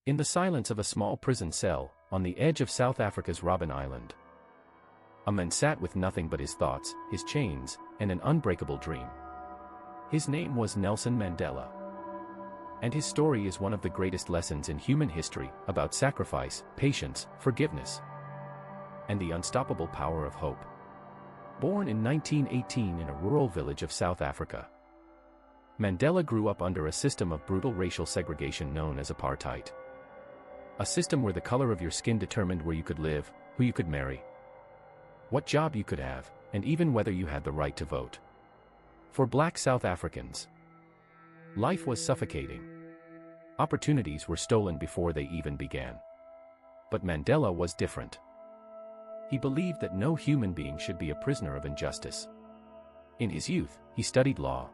In the silence of a small prison cell, on the edge of South Africa's Robben Island, a man sat with nothing but his thoughts, his chains, and an unbreakable dream. His name was Nelson Mandela. And his story is one of the greatest lessons in human history about sacrifice, patience, forgiveness, and the unstoppable power of hope. Born in 1918 in a rural village of South Africa, Mandela grew up under a system of brutal racial segregation known as apartheid. A system where the color of your skin determined where you could live, who you could marry, what job you could have, and even whether you had the right to vote. For Black South Africans, life was suffocating. Opportunities were stolen before they even began. But Mandela was different. He believed that no human being should be a prisoner of injustice. In his youth, he studied law.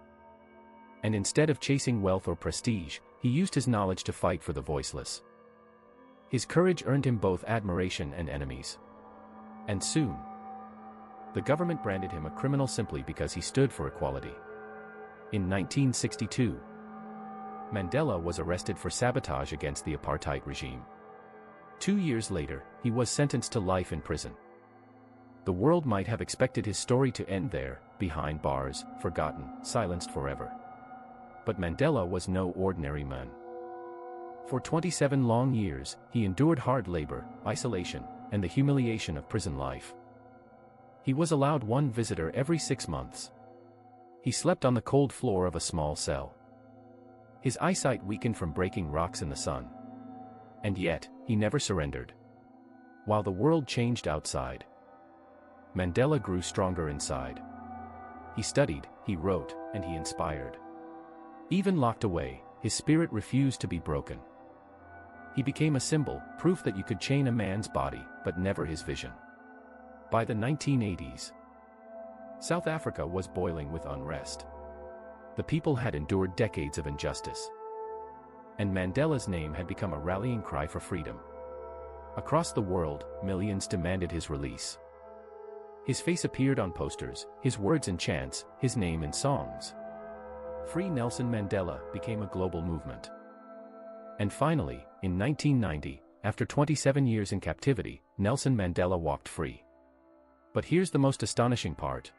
And instead of chasing wealth or prestige, he used his knowledge to fight for the voiceless. His courage earned him both admiration and enemies. And soon, the government branded him a criminal simply because he stood for equality. In 1962, Mandela was arrested for sabotage against the apartheid regime. 2 years later, he was sentenced to life in prison. The world might have expected his story to end there, behind bars, forgotten, silenced forever. But Mandela was no ordinary man. For 27 long years, he endured hard labor, isolation, and the humiliation of prison life. He was allowed one visitor every 6 months. He slept on the cold floor of a small cell. His eyesight weakened from breaking rocks in the sun. And yet, he never surrendered. While the world changed outside, Mandela grew stronger inside. He studied, he wrote, and he inspired. Even locked away, his spirit refused to be broken. He became a symbol, proof that you could chain a man's body, but never his vision. By the 1980s, South Africa was boiling with unrest. The people had endured decades of injustice. And Mandela's name had become a rallying cry for freedom. Across the world, millions demanded his release. His face appeared on posters, his words in chants, his name in songs. Free Nelson Mandela became a global movement. And finally, in 1990, after 27 years in captivity, Nelson Mandela walked free. But here's the most astonishing part.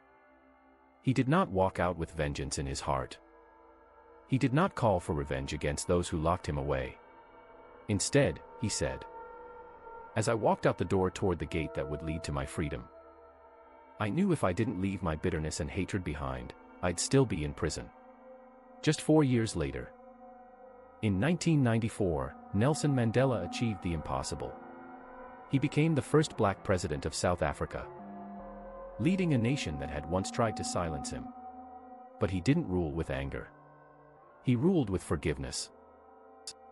He did not walk out with vengeance in his heart. He did not call for revenge against those who locked him away. Instead, he said, "As I walked out the door toward the gate that would lead to my freedom, I knew if I didn't leave my bitterness and hatred behind, I'd still be in prison." Just 4 years later, in 1994, Nelson Mandela achieved the impossible. He became the first black president of South Africa, leading a nation that had once tried to silence him. But he didn't rule with anger. He ruled with forgiveness.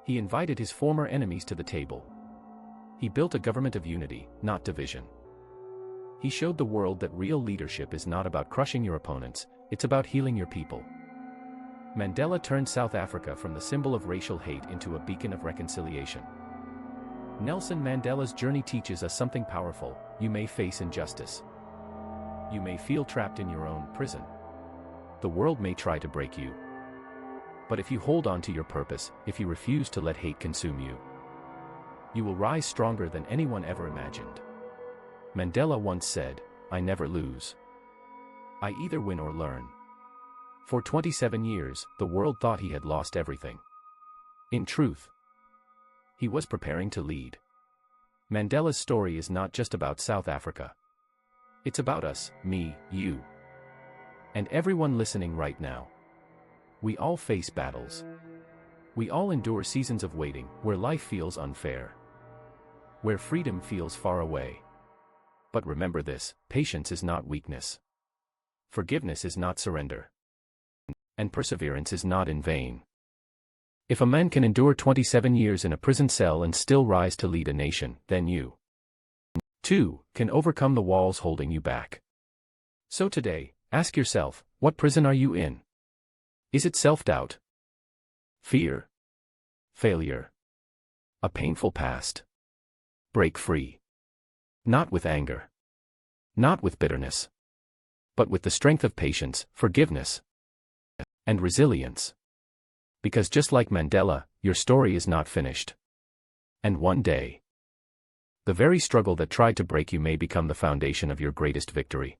He invited his former enemies to the table. He built a government of unity, not division. He showed the world that real leadership is not about crushing your opponents, it's about healing your people. Mandela turned South Africa from the symbol of racial hate into a beacon of reconciliation. Nelson Mandela's journey teaches us something powerful. You may face injustice. You may feel trapped in your own prison. The world may try to break you. But if you hold on to your purpose, if you refuse to let hate consume you, you will rise stronger than anyone ever imagined. Mandela once said, "I never lose. I either win or learn." For 27 years, the world thought he had lost everything. In truth, he was preparing to lead. Mandela's story is not just about South Africa. It's about us, me, you, and everyone listening right now. We all face battles. We all endure seasons of waiting, where life feels unfair, where freedom feels far away. But remember this, patience is not weakness. Forgiveness is not surrender. And perseverance is not in vain. If a man can endure 27 years in a prison cell and still rise to lead a nation, then you, too, can overcome the walls holding you back. So today, ask yourself, what prison are you in? Is it self-doubt? Fear? Failure? A painful past? Break free. Not with anger. Not with bitterness. But with the strength of patience, forgiveness, and resilience. Because just like Mandela, your story is not finished. And one day, the very struggle that tried to break you may become the foundation of your greatest victory.